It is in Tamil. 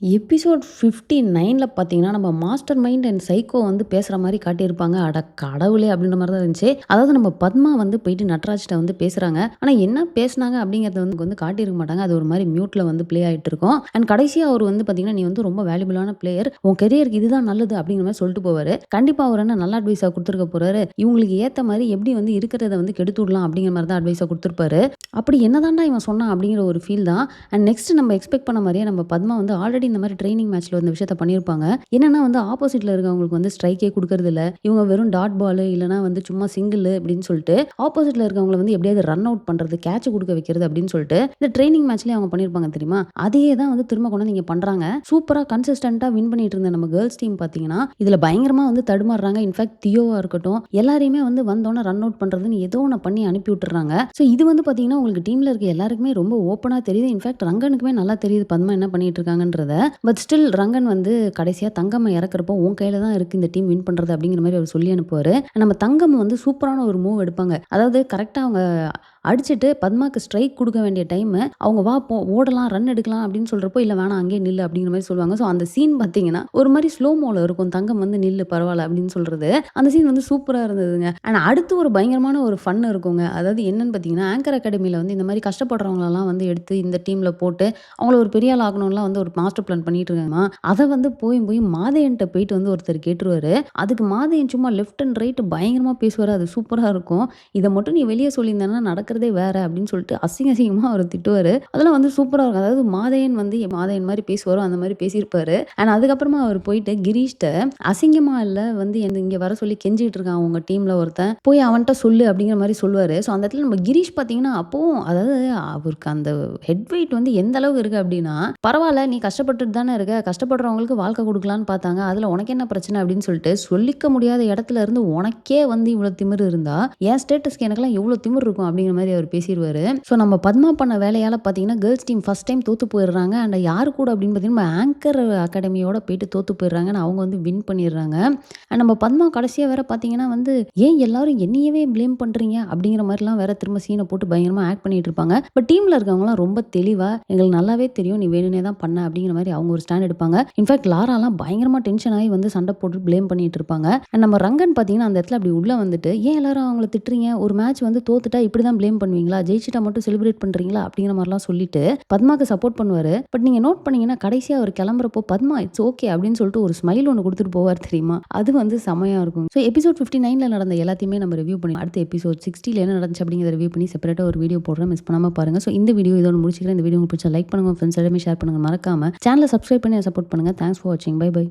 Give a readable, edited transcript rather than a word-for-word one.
எபிசோட் 59ல பார்த்தீங்கன்னா, நம்ம மாஸ்டர் மைண்ட் அண்ட் சைக்கோ வந்து பேசுற மாரி காட்டியிருப்பாங்க. அட கடவுளே! அப்படின்ற மாரி தான் இருந்துச்சு. அதாவது நம்ம பத்மா வந்து போயிட்டு நட்ராஜ்ட்ட வந்து பேசுறாங்க. ஆனா என்ன பேசுனாங்க அப்படிங்கிறத வந்து காட்டியிருக்க மாட்டாங்க. அது ஒரு மாரி மியூட்ல வந்து ப்ளே ஆயிட்டு இருக்கும். அண்ட் கடைசியா அவரு வந்து பார்த்தீங்கன்னா, "நீ வந்து ரொம்ப வேல்யூபிளான பிளேயர். உன் கெரியருக்கு இதுதான் நல்லது." அப்படிங்கிற மாரி சொல்லிட்டு போவாரு. கண்டிப்பா அவரு என்ன நல்ல அட்வைஸா குடுத்துருக்க போறாரு. இவங்களுக்கு ஏத்த மாரி எப்படி வந்து இருக்கிறத வந்து கெடுத்துடலாம் அப்படிங்கிற மாரி தான் அட்வைஸா குடுத்துருப்பாரு. அப்படி என்னதான்டா இவன் சொன்னான் அப்படிங்கிற ஒரு ஃபீல் தான். அண்ட் நெக்ஸ்ட் நம்ம எக்ஸ்பெக்ட் பண்ண மாரியே நம்ம பத்மா வந்து ஆல்ரெடி இந்த மாதிரி ட்ரெய்னிங் மேட்ச்ல இந்த விஷயத்த பண்ணியிருப்பாங்க. என்னன்னா வந்து ஆப்போசிட்ல இருக்கவங்களுக்கு வந்து ஸ்ட்ரைக்கே குடுக்கறது இல்ல. இவங்க வெறும் டாட் பால் இல்லன்னா வந்து சும்மா சிங்கிள் அப்படின்னு சொல்லிட்டு ஆப்போசிட்ல இருக்கவங்கள வந்து எப்படியாவது ரன் அவுட் பண்றது, கேட்ச் குடுக்க வைக்கிறது அப்படின்னு சொல்லிட்டு இந்த ட்ரெய்னிங் மேட்ச்லயே அவங்க பண்ணியிருப்பாங்க தெரியுமா? அதையே தான் வந்து திரும்ப கொண்டு வந்து இங்க பண்றாங்க. சூப்பரா கன்சிஸ்டன்ட்டா வின் பண்ணிட்டு இருந்த நம்ம கேர்ள்ஸ் டீம் பார்த்தீங்கன்னா, இதுல பயங்கரமா வந்து தடுமாறுறாங்க. இன்ஃபாக்ட் தியோவா இருக்கட்டும், எல்லாரையுமே வந்து வந்தோனே ரன் அவுட் பண்றதுன்னு ஏதோ ஒண்ணு பண்ணி அனுப்பி விட்டுர்றாங்க. ஸோ இது வந்து பார்த்தீங்கன்னா, உங்களுக்கு டீம்ல இருக்க எல்லாருக்குமே ரொம்ப ஓப்பனா தெரியுது. இன்ஃபாக்ட் ரங்கனுக்குமே நல்லா தெரியுது பத்மா என்ன பண்ணிட்டு இருக்காங்கன்றத. பட் ஸ்டில் ரங்கன் வந்து கடைசியா தங்கம்ம இறக்குறப்போ, "உன் கையில தான் இருக்கு இந்த டீம் வின் பண்றது" அப்படிங்கிற மாரி அவர் சொல்லி அனுப்புவாரு. நம்ம தங்கம் வந்து சூப்பரான ஒரு மூவ் எடுப்பாங்க. அதாவது கரெக்ட்டா அவங்க அடிச்சுட்டு பத்மாக்கு ஸ்ட்ரைக் குடுக்க வேண்டிய டைமு, அவங்க "வா ஓடலாம், ரன் எடுக்கலாம்" அப்படின்னு சொல்றப்போ, "இல்ல வேணாம் அங்கேயே நில்லு" அப்படிங்கிற மாரி சொல்லுவாங்க. ஸோ அந்த சீன் பார்த்தீங்கன்னா, ஒரு மாரி ஸ்லோ மோல இருக்கும். தங்கம் வந்து "நில்லு பரவால்ல" அப்படின்னு சொல்றது. அந்த சீன் வந்து சூப்பரா இருந்ததுங்க. அண்ட் அடுத்து ஒரு பயங்கரமான ஒரு ஃபன் இருக்குங்க. அதாவது என்னன்னு பார்த்தீங்கன்னா, ஆங்கர் அகாடமில வந்து இந்த மாரி கஷ்டப்படுறவங்களலாம் வந்து எடுத்து இந்த டீம்ல போட்டு, அவங்கள ஒரு பெரிய ஆள் ஆக்கணும்லாம் வந்து ஒரு மாஸ்டர் பிளான் பண்ணிட்டு இருக்காங்களாம். அத வந்து போய் போய் மாதேயன்ட்ட போயிட்டு வந்து ஒருத்தர் கேட்டுருவாரு. அதுக்கு மாதேயன் சும்மா லெஃப்ட் அண்ட் ரைட் பயங்கரமா பேசுவாரு. அது சூப்பரா இருக்கும். "இத மட்டும் நீ வெளிய சொல்லியிருந்தேன்னா நடக்கிறதே வேற" அப்படின்னு சொல்லிட்டு அசிங்க அசிங்கமா அவர திட்டுவாரு. அதெல்லாம் வந்து சூப்பரா இருக்கும். அதாவது மாதேயன் வந்து மாதேயன் மாரி பேசுவாரோ, அந்த மாரி பேசியிருப்பாரு. அண்ட் அதுக்கப்புறமா அவர் போயிட்டு கிரீஷ்ட்ட அசிங்கமா இல்ல வந்து என்ன இங்க வர சொல்லி கெஞ்சிட்டு இருக்கான் உங்க டீம்ல ஒருத்தன். போய் அவன்ட்ட சொல்லு அப்படிங்கிற மாரி சொல்லுவாரு. ஸோ அந்த இடத்துல நம்ம கிரீஷ் பார்த்தீங்கன்னா, அப்பவும் அதாவது அவருக்கு அந்த ஹெட் வெயிட் வந்து எந்த அளவுக்கு இருக்கு அப்படின்னா, "பரவால்ல நீ கஷ்டப்பட்டுட்டு தானே இருக்க. கஷ்டப்படுறவங்களுக்கு வாழ்க்கை குடுக்கலான்னு பார்த்தாங்க. அதுல உனக்கு என்ன பிரச்சனை?" அப்படின்னு சொல்லிட்டு சொல்லிக்க முடியாத இடத்துல இருந்து உனக்கே வந்து இவ்வளோ திமிரு இருந்தா, என் ஸ்டேட்டஸ்க்கு எனக்கெல்லாம் எவ்வளோ திமிரு இருக்கும் அப்படிங்கிற மாரி அவர் பேசிருவாரு. ஸோ நம்ம பத்மா பண்ண வேலையால பார்த்தீங்கன்னா, கேர்ள்ஸ் டீம் ஃபர்ஸ்ட் டைம் தோத்து போயிடுறாங்க. அண்ட் யாரு கூட அப்படின்னு பார்த்தீங்கன்னா, நம்ம ஆங்கர் அகாடமியோட போயிட்டு தோத்து போயிடுறாங்க. அவங்க வந்து வின் பண்ணிடுறாங்க. அண்ட் நம்ம பத்மா கடைசியா வேற பார்த்தீங்கன்னா வந்து, "ஏன் எல்லாரும் என்னையவே ப்ளேம் பண்றீங்க?" அப்படிங்கிற மாரிலாம் வேற திரும்ப சீன போட்டு பயங்கரமா ஆக்ட் பண்ணிட்டு இருப்பாங்க. பட் டீம்ல இருக்கவங்கலாம் ரொம்ப தெளிவா, "எங்களுக்கு நல்லாவே தெரியும் நீ வேணும்னே தான் பண்ண" அப்படிங்கிற மாரி அவங்க ஒரு ஸ்டாண்ட் எடுப்பாங்க. இன்ஃபாக்ட் லாராலாம் பயங்கரமா டென்ஷன் ஆகி வந்து சண்டை போட்டு ப்ளேம் பண்ணிட்டு இருப்பாங்க. அண்ட் நம்ம ரங்கன் பார்த்தீங்கன்னா, அந்த இடத்துல அப்படி உள்ள வந்துட்டு, "ஏன் எல்லாரும் அவங்கள திட்டுறீங்க? ஒரு மேட்ச் வந்து தோத்துட்டா இப்படி தான் ப்ளேம் பண்ணுவீங்களா? ஜெயிச்சுட்டா மட்டும் செலிப்ரேட் பண்றீங்களா?" அப்படிங்கிற மாரிலாம் சொல்லிட்டு பத்மாக்கு சப்போர்ட் பண்ணுவாரு. பட் நீங்க நோட் பண்ணீங்கன்னா, கடைசியா அவர் கிளம்புறப்போ, "பத்மா இட்ஸ் ஓகே" அப்படின்னு சொல்லிட்டு ஒரு ஸ்மைல் ஒண்ணு குடுத்துட்டு போவார் தெரியுமா? அது வந்து செமையா இருக்கும். ஸோ எபிசோட் 59ல நடந்த எல்லாத்தையுமே நம்ம ரிவ்யூ பண்ணி, அடுத்த எபிசோட் 60ல என்ன நடந்துச்சு அப்படிங்கிறத ரிவ்யூ பண்ணி செப்பரேட்டா ஒரு வீடியோ போடுறேன். மிஸ் பண்ணாம பாருங்க. ஸோ இந்த வீடியோ இதோட முடிச்சுக்கிறேன். இந்த வீடியோ உங்களுக்கு பிடிச்சா லைக் பண்ணுங்க, உங்க ஃப்ரெண்ட்ஸ் எல்லாமே ஷேர் பண்ணுங்க. மறக்காம சேனலை சப்ஸ்கிரைப் பண்ணி சப்போர்ட் பண்ணுங்க. தேங்க்ஸ் ஃபார் வாட்சிங். Bye by.